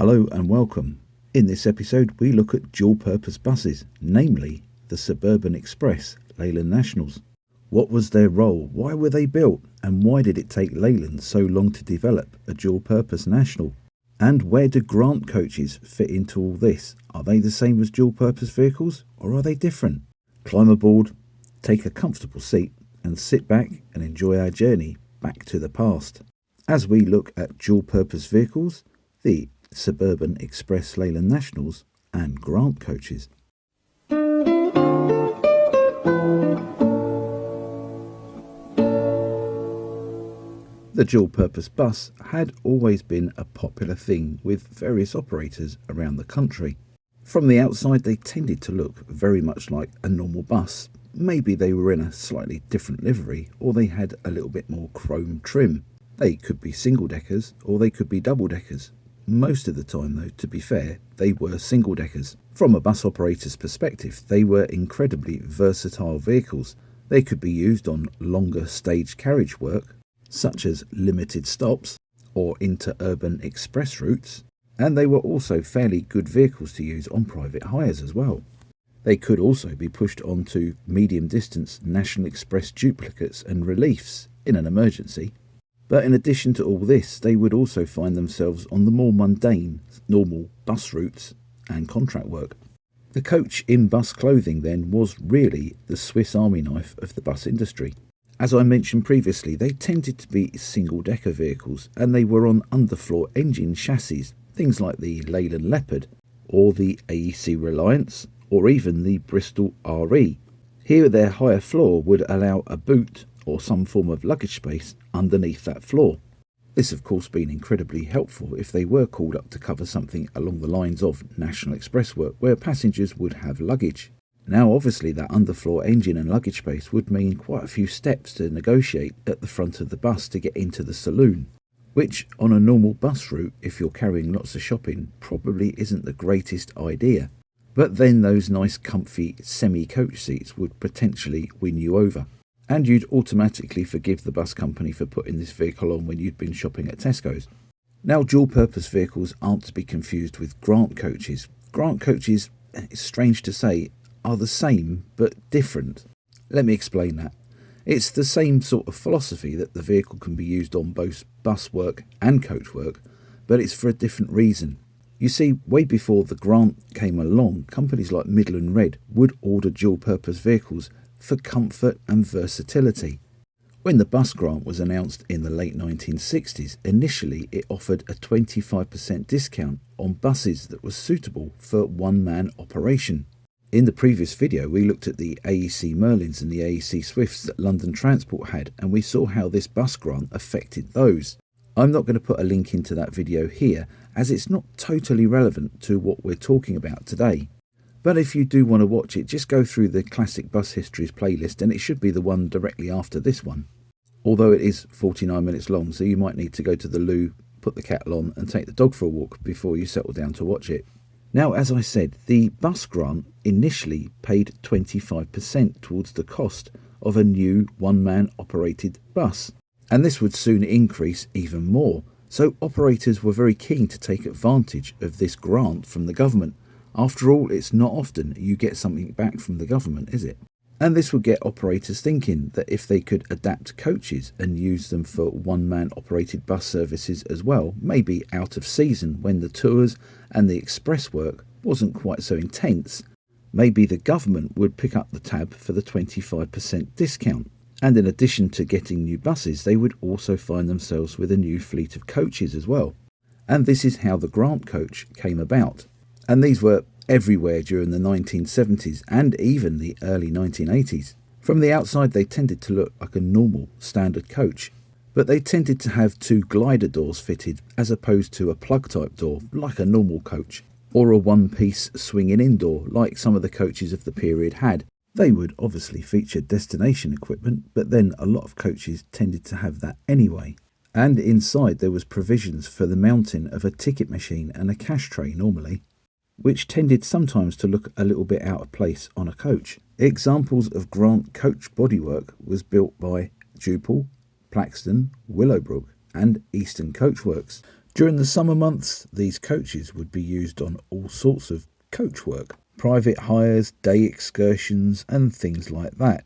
Hello and welcome. In this episode we look at dual-purpose buses, namely the Suburban Express Leyland Nationals. What was their role, why were they built, and why did it take Leyland so long to develop a dual-purpose national? And where do grant coaches fit into all this? Are they the same as dual-purpose vehicles, or are they different? Climb aboard, take a comfortable seat, and sit back and enjoy our journey back to the past as we look at dual-purpose vehicles, the Suburban Express Leyland Nationals and grant coaches. The dual-purpose bus had always been a popular thing with various operators around the country. From the outside they tended to look very much like a normal bus. Maybe they were in a slightly different livery, or they had a little bit more chrome trim. They could be single-deckers or they could be double-deckers. Most of the time though, to be fair, they were single-deckers. From a bus operator's perspective, they were incredibly versatile vehicles. They could be used on longer stage carriage work, such as limited stops or inter-urban express routes, and they were also fairly good vehicles to use on private hires as well. They could also be pushed onto medium-distance National Express duplicates and reliefs in an emergency. But in addition to all this, they would also find themselves on the more mundane, normal bus routes and contract work. The coach in bus clothing then was really the Swiss Army knife of the bus industry. As I mentioned previously, they tended to be single-decker vehicles, and they were on underfloor engine chassis, things like the Leyland Leopard or the AEC Reliance or even the Bristol RE. Here their higher floor would allow a boot or some form of luggage space underneath that floor. This of course being incredibly helpful if they were called up to cover something along the lines of National Express work where passengers would have luggage. Now obviously that underfloor engine and luggage space would mean quite a few steps to negotiate at the front of the bus to get into the saloon, which on a normal bus route, if you're carrying lots of shopping, probably isn't the greatest idea. But then those nice comfy semi-coach seats would potentially win you over, and you'd automatically forgive the bus company for putting this vehicle on when you'd been shopping at Tesco's. Now dual-purpose vehicles aren't to be confused with grant coaches. Grant coaches, it's strange to say, are the same but different. Let me explain that. It's the same sort of philosophy that the vehicle can be used on both bus work and coach work, but it's for a different reason. You see, way before the grant came along, companies like Midland Red would order dual-purpose vehicles for comfort and versatility. When the bus grant was announced in the late 1960s, initially it offered a 25% discount on buses that were suitable for one-man operation. In the previous video we looked at the AEC Merlins and the AEC Swifts that London Transport had, and we saw how this bus grant affected those. I'm not going to put a link into that video here as it's not totally relevant to what we're talking about today. But if you do want to watch it, just go through the Classic Bus Histories playlist and it should be the one directly after this one. Although it is 49 minutes long, so you might need to go to the loo, put the kettle on and take the dog for a walk before you settle down to watch it. Now, as I said, the bus grant initially paid 25% towards the cost of a new one-man operated bus, and this would soon increase even more. So operators were very keen to take advantage of this grant from the government. After all, it's not often you get something back from the government, is it? And this would get operators thinking that if they could adapt coaches and use them for one-man operated bus services as well, maybe out of season when the tours and the express work wasn't quite so intense, maybe the government would pick up the tab for the 25% discount. And in addition to getting new buses, they would also find themselves with a new fleet of coaches as well. And this is how the grant coach came about. And these were everywhere during the 1970s and even the early 1980s. From the outside they tended to look like a normal standard coach, but they tended to have two glider doors fitted as opposed to a plug type door like a normal coach, or a one-piece swinging in door like some of the coaches of the period had. They would obviously feature destination equipment, but then a lot of coaches tended to have that anyway. And inside there was provisions for the mounting of a ticket machine and a cash tray normally, which tended sometimes to look a little bit out of place on a coach. Examples of grant coach bodywork was built by Jupil, Plaxton, Willowbrook and Eastern Coachworks. During the summer months, these coaches would be used on all sorts of coach work, private hires, day excursions and things like that.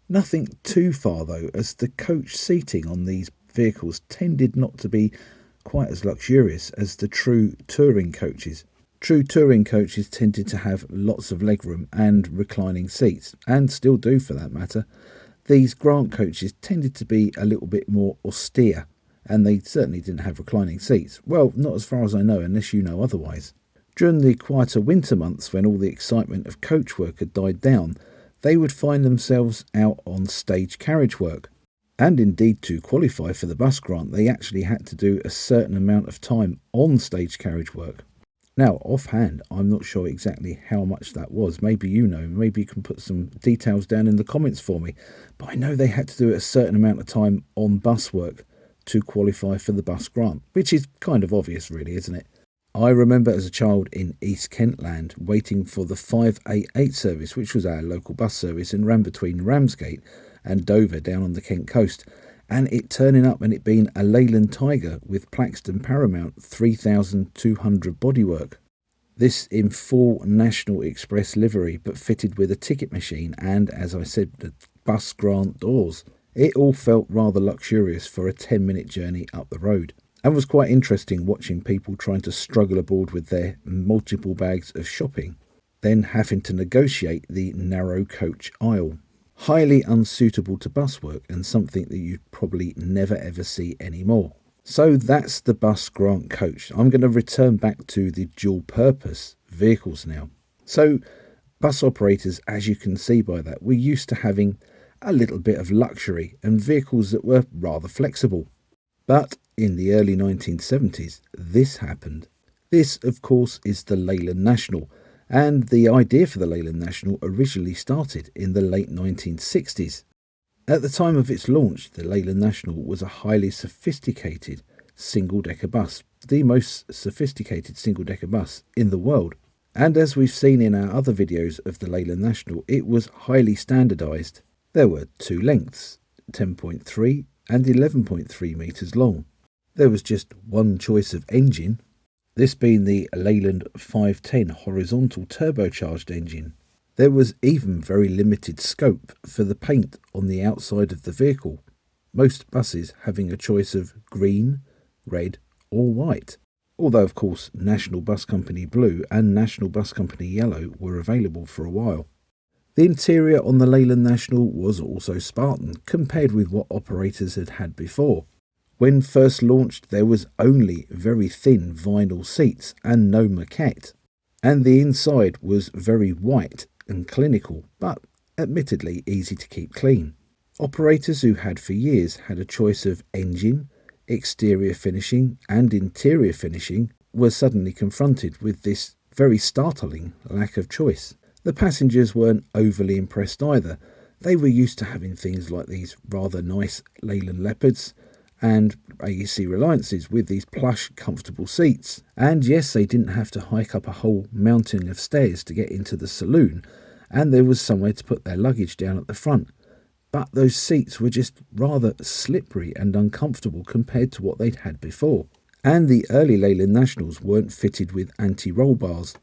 Nothing too far though, as the coach seating on these vehicles tended not to be quite as luxurious as the true touring coaches. True touring coaches tended to have lots of legroom and reclining seats, and still do for that matter. These grant coaches tended to be a little bit more austere, and they certainly didn't have reclining seats. Well, not as far as I know, unless you know otherwise. During the quieter winter months, when all the excitement of coach work had died down, they would find themselves out on stage carriage work. And indeed, to qualify for the bus grant, they actually had to do a certain amount of time on stage carriage work. Now, offhand, I'm not sure exactly how much that was. Maybe you know, maybe you can put some details down in the comments for me. But I know they had to do a certain amount of time on bus work to qualify for the bus grant, which is kind of obvious really, isn't it? I remember as a child in East Kentland waiting for the 588 service, which was our local bus service and ran between Ramsgate and Dover down on the Kent coast, and it turning up and it being a Leyland Tiger with Plaxton Paramount 3200 bodywork. This in full National Express livery but fitted with a ticket machine and, as I said, the bus grant doors. It all felt rather luxurious for a 10-minute journey up the road, and was quite interesting watching people trying to struggle aboard with their multiple bags of shopping, then having to negotiate the narrow coach aisle. Highly unsuitable to bus work and something that you'd probably never ever see anymore. So that's the bus grant coach. I'm going to return back to the dual purpose vehicles now. So bus operators, as you can see by that, were used to having a little bit of luxury and vehicles that were rather flexible. But in the early 1970s, this happened. This, of course, is the Leyland National, and the idea for the Leyland National originally started in the late 1960s. At the time of its launch, the Leyland National was a highly sophisticated single-decker bus, the most sophisticated single-decker bus in the world. And as we've seen in our other videos of the Leyland National, it was highly standardised. There were two lengths, 10.3 and 11.3 metres long. There was just one choice of engine, this being the Leyland 510 horizontal turbocharged engine. There was even very limited scope for the paint on the outside of the vehicle, most buses having a choice of green, red or white. Although of course National Bus Company Blue and National Bus Company Yellow were available for a while. The interior on the Leyland National was also Spartan compared with what operators had had before. When first launched, there was only very thin vinyl seats and no moquette, and the inside was very white and clinical, but admittedly easy to keep clean. Operators who had for years had a choice of engine, exterior finishing and interior finishing were suddenly confronted with this very startling lack of choice. The passengers weren't overly impressed either. They were used to having things like these rather nice Leyland Leopards and AEC Reliances with these plush, comfortable seats. And yes, they didn't have to hike up a whole mountain of stairs to get into the saloon, and there was somewhere to put their luggage down at the front. But those seats were just rather slippery and uncomfortable compared to what they'd had before. And the early Leyland Nationals weren't fitted with anti-roll bars.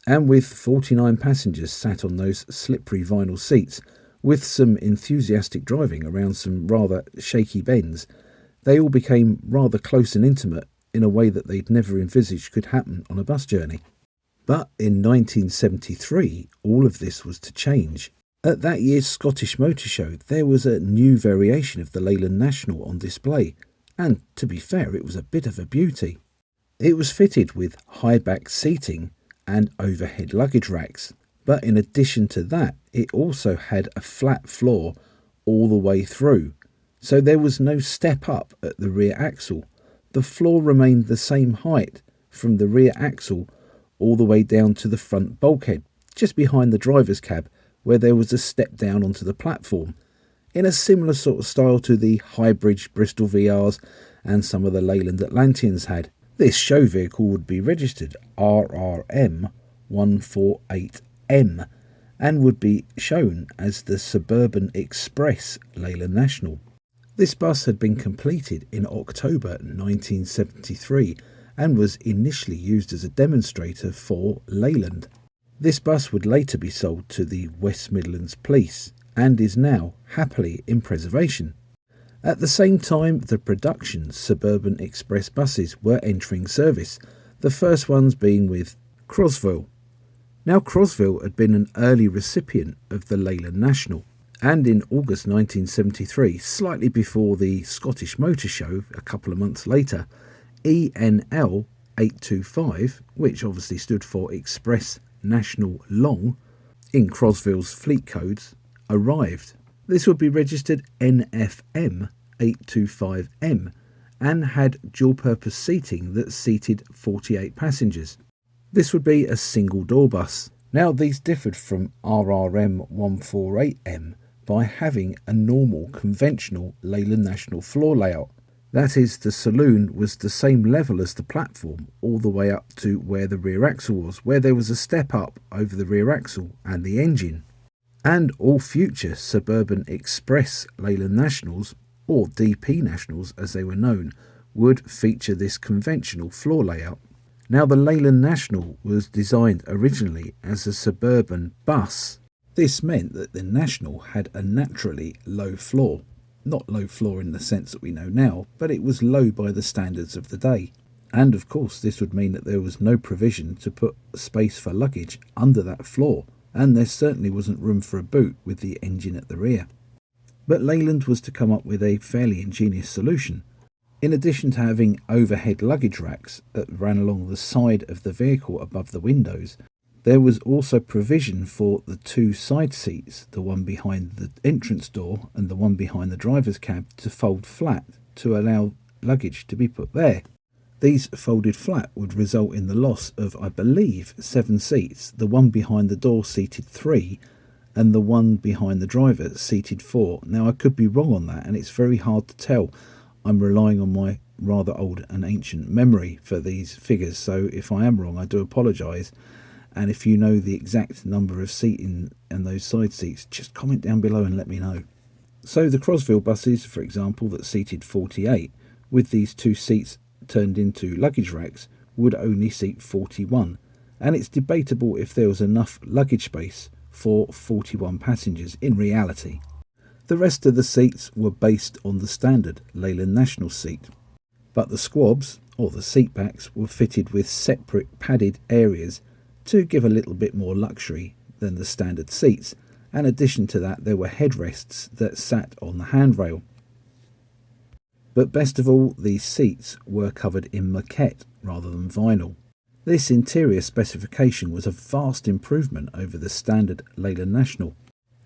And with 49 passengers sat on those slippery vinyl seats, with some enthusiastic driving around some rather shaky bends, they all became rather close and intimate in a way that they'd never envisaged could happen on a bus journey. But in 1973, all of this was to change. At that year's Scottish Motor Show, there was a new variation of the Leyland National on display, and to be fair, it was a bit of a beauty. It was fitted with high-back seating and overhead luggage racks, but in addition to that, it also had a flat floor all the way through, so there was no step up at the rear axle. The floor remained the same height from the rear axle all the way down to the front bulkhead, just behind the driver's cab, where there was a step down onto the platform, in a similar sort of style to the high-bridge Bristol VRs and some of the Leyland Atlanteans had. This show vehicle would be registered RRM 148M and would be shown as the Suburban Express Leyland National. This bus had been completed in October 1973 and was initially used as a demonstrator for Leyland. This bus would later be sold to the West Midlands Police and is now happily in preservation. At the same time, the production Suburban Express buses were entering service, the first ones being with Crosville. Now, Crosville had been an early recipient of the Leyland National, and in August 1973, slightly before the Scottish Motor Show a couple of months later, ENL 825, which obviously stood for Express National Long in Crosville's fleet codes, arrived. This would be registered NFM 825M and had dual-purpose seating that seated 48 passengers. This would be a single-door bus. Now, these differed from RRM 148M by having a normal, conventional Leyland National floor layout. That is, the saloon was the same level as the platform all the way up to where the rear axle was, where there was a step up over the rear axle and the engine. And all future Suburban Express Leyland Nationals, or DP Nationals as they were known, would feature this conventional floor layout. Now, the Leyland National was designed originally as a suburban bus. This meant that the National had a naturally low floor. Not low floor in the sense that we know now, but it was low by the standards of the day. And of course, this would mean that there was no provision to put space for luggage under that floor, and there certainly wasn't room for a boot with the engine at the rear. But Leyland was to come up with a fairly ingenious solution. In addition to having overhead luggage racks that ran along the side of the vehicle above the windows, there was also provision for the two side seats, the one behind the entrance door and the one behind the driver's cab, to fold flat to allow luggage to be put there. These folded flat would result in the loss of, I believe, 7 seats. The one behind the door seated 3 and the one behind the driver seated 4. Now, I could be wrong on that, and it's very hard to tell. I'm relying on my rather old and ancient memory for these figures, so if I am wrong, I do apologise. And if you know the exact number of seating and those side seats, just comment down below and let me know. So the Crosville buses, for example, that seated 48, with these 2 seats turned into luggage racks, would only seat 41. And it's debatable if there was enough luggage space for 41 passengers in reality. The rest of the seats were based on the standard Leyland National seat. But the squabs, or the seat backs, were fitted with separate padded areas to give a little bit more luxury than the standard seats. In addition to that, there were headrests that sat on the handrail. But best of all, these seats were covered in moquette rather than vinyl. This interior specification was a vast improvement over the standard Leyland National,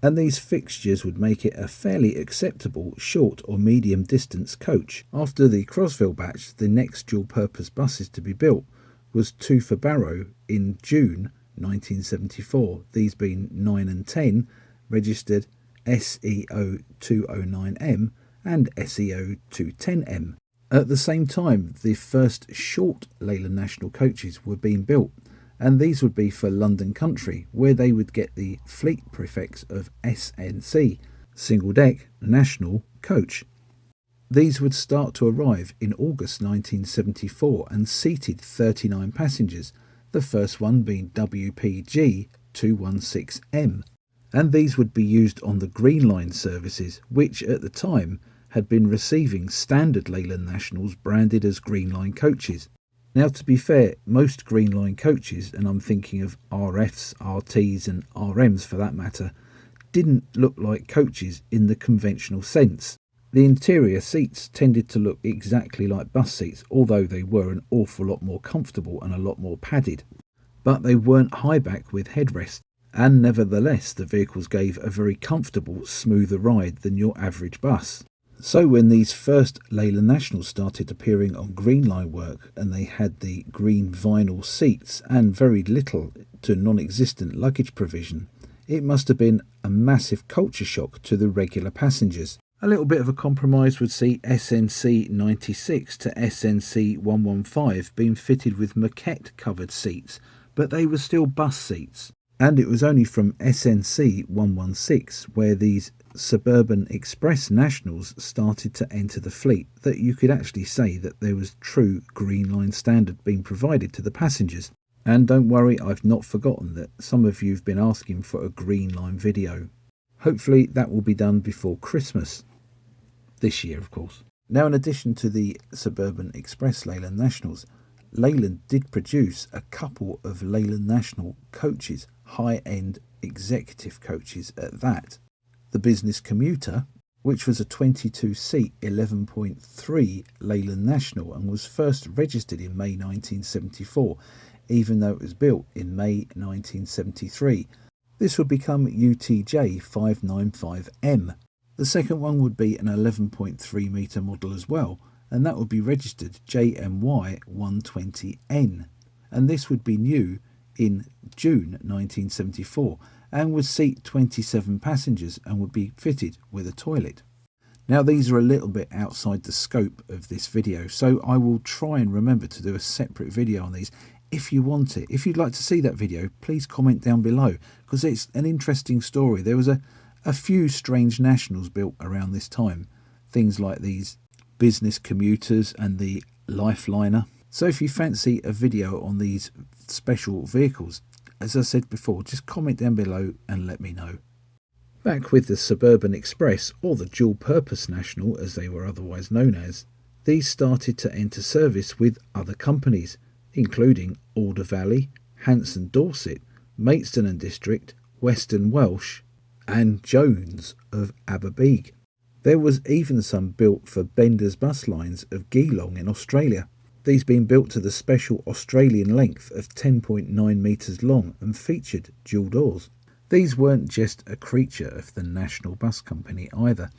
and these fixtures would make it a fairly acceptable short or medium distance coach. After the Crosville batch, the next dual-purpose buses to be built was 2 for Barrow in June 1974, these being 9 and 10, registered SEO 209M and SEO 210M. At the same time, the first short Leyland National coaches were being built, and these would be for London Country, where they would get the fleet prefix of SNC, Single Deck National Coach. These would start to arrive in August 1974 and seated 39 passengers, the first one being WPG 216M, and these would be used on the Green Line services, which at the time had been receiving standard Leyland Nationals branded as Green Line coaches. Now, to be fair, most Green Line coaches, and I'm thinking of RFs, RTs and RMs for that matter, didn't look like coaches in the conventional sense. The interior seats tended to look exactly like bus seats, although they were an awful lot more comfortable and a lot more padded. But they weren't high back with headrests, and nevertheless the vehicles gave a very comfortable, smoother ride than your average bus. So when these first Leyland Nationals started appearing on Green Line work and they had the green vinyl seats and very little to non-existent luggage provision, it must have been a massive culture shock to the regular passengers. A little bit of a compromise would see SNC 96 to SNC 115 being fitted with moquette covered seats, but they were still bus seats. And it was only from SNC 116, where these Suburban Express Nationals started to enter the fleet, that you could actually say that there was true Green Line standard being provided to the passengers. And don't worry, I've not forgotten that some of you have been asking for a Green Line video. Hopefully that will be done before Christmas. This year, of course. Now, in addition to the Suburban Express Leyland Nationals, Leyland did produce a couple of Leyland National coaches, high-end executive coaches at that. The Business Commuter, which was a 22-seat 11.3 Leyland National and was first registered in May 1974, even though it was built in May 1973. This would become UTJ 595M. The second one would be an 11.3 metre model as well, and that would be registered JMY 120N. And this would be new in June 1974 and would seat 27 passengers and would be fitted with a toilet. Now, these are a little bit outside the scope of this video, so I will try and remember to do a separate video on these if you want it. If you'd like to see that video, please comment down below, because it's an interesting story. There was a few strange Nationals built around this time, things like these business commuters and the Lifeliner. So if you fancy a video on these special vehicles, as I said before, just comment down below and let me know. Back with the Suburban Express, or the Dual Purpose National as they were otherwise known as, these started to enter service with other companies, including Alder Valley, Hanson Dorset, Maidstone and District, Western Welsh and Jones of Aberbeeg. There was even some built for Bender's bus lines of Geelong in Australia, these being built to the special Australian length of 10.9 metres long and featured dual doors. These weren't just a creature of the National Bus Company either.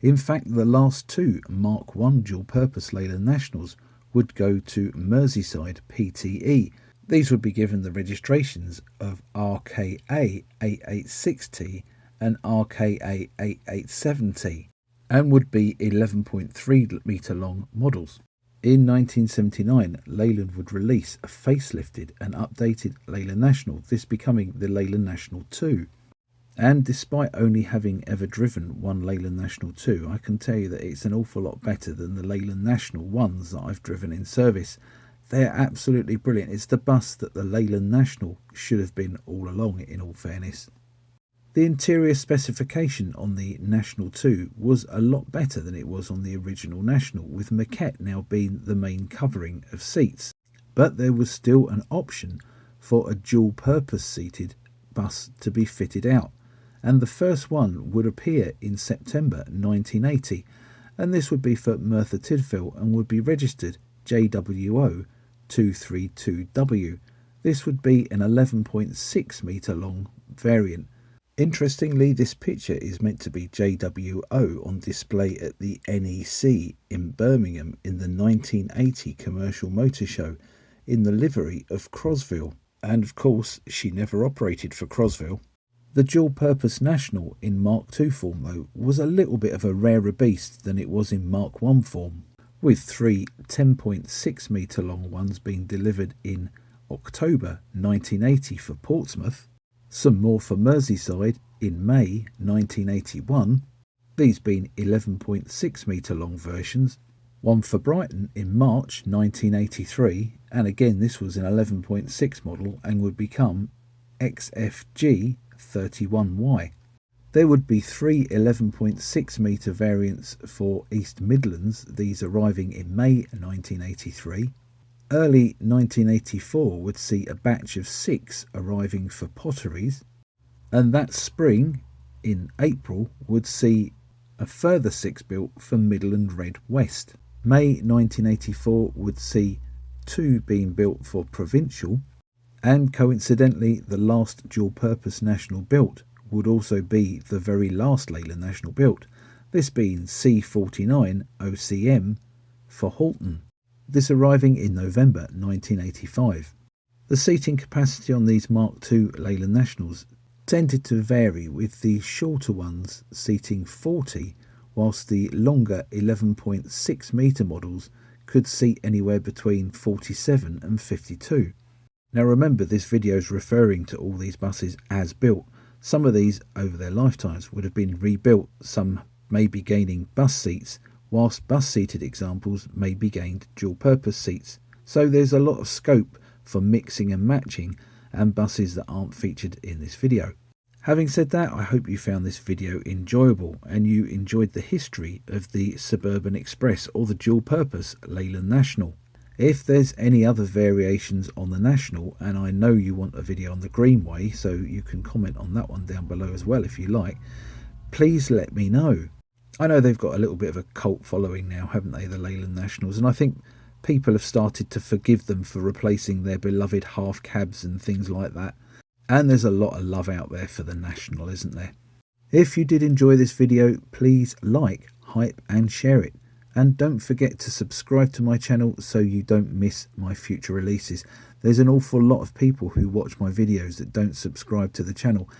In fact, the last two Mark I dual-purpose Leyland Nationals would go to Merseyside PTE. These would be given the registrations of RKA 886T and RKA 887T and would be 11.3 metre long models. In 1979, Leyland would release a facelifted and updated Leyland National, this becoming the Leyland National 2. And despite only having ever driven one Leyland National 2, I can tell you that it's an awful lot better than the Leyland National 1s that I've driven in service. They're absolutely brilliant. It's the bus that the Leyland National should have been all along, in all fairness. The interior specification on the National 2 was a lot better than it was on the original National, with maquette now being the main covering of seats. But there was still an option for a dual-purpose seated bus to be fitted out, and the first one would appear in September 1980, and this would be for Merthyr Tydfil and would be registered JWO 232W. This would be an 11.6 metre long variant. Interestingly, this picture is meant to be JWO on display at the NEC in Birmingham in the 1980 Commercial Motor Show in the livery of Crosville. And of course, she never operated for Crosville. The dual-purpose National in Mark II form, though, was a little bit of a rarer beast than it was in Mark I form, with three 10.6 metre long ones being delivered in October 1980 for Portsmouth, some more for Merseyside in May 1981, these being 11.6 metre long versions, one for Brighton in March 1983, and again this was an 11.6 model and would become XFG 31Y. There would be three 11.6 metre variants for East Midlands, these arriving in May 1983. Early 1984 would see a batch of 6 arriving for Potteries, and that spring, in April, would see a further 6 built for Midland Red West. May 1984 would see 2 being built for Provincial, and coincidentally the last dual-purpose National built would also be the very last Leyland National built, this being C49 OCM for Halton, this arriving in November 1985. The seating capacity on these Mark II Leyland Nationals tended to vary, with the shorter ones seating 40, whilst the longer 11.6 metre models could seat anywhere between 47 and 52. Now remember, this video is referring to all these buses as built. Some of these over their lifetimes would have been rebuilt, some may be gaining bus seats, whilst bus seated examples may be gained dual purpose seats. So there's a lot of scope for mixing and matching and buses that aren't featured in this video. Having said that, I hope you found this video enjoyable and you enjoyed the history of the Suburban Express or the dual purpose Leyland National. If there's any other variations on the National, and I know you want a video on the Greenway, so you can comment on that one down below as well if you like, please let me know. I know they've got a little bit of a cult following now, haven't they, the Leyland Nationals, and I think people have started to forgive them for replacing their beloved half cabs and things like that. And there's a lot of love out there for the National, isn't there? If you did enjoy this video, please like, hype and share it. And don't forget to subscribe to my channel so you don't miss my future releases. There's an awful lot of people who watch my videos that don't subscribe to the channel.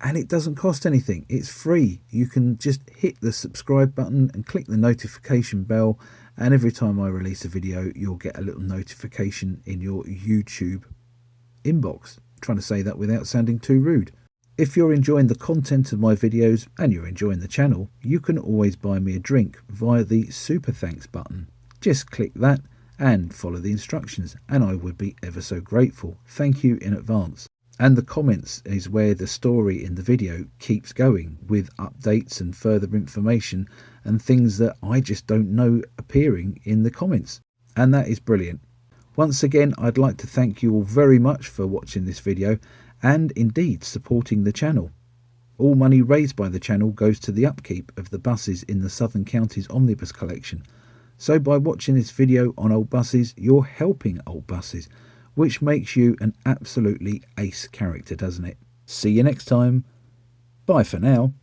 And it doesn't cost anything. It's free. You can just hit the subscribe button and click the notification bell. And every time I release a video, you'll get a little notification in your YouTube inbox. I'm trying to say that without sounding too rude. If you're enjoying the content of my videos and you're enjoying the channel, you can always buy me a drink via the Super Thanks button. Just click that and follow the instructions and I would be ever so grateful. Thank you in advance. And the comments is where the story in the video keeps going with updates and further information and things that I just don't know appearing in the comments. And that is brilliant. Once again, I'd like to thank you all very much for watching this video and indeed supporting the channel. All money raised by the channel goes to the upkeep of the buses in the Southern Counties Omnibus collection. So by watching this video on old buses, you're helping old buses, which makes you an absolutely ace character, doesn't it? See you next time. Bye for now.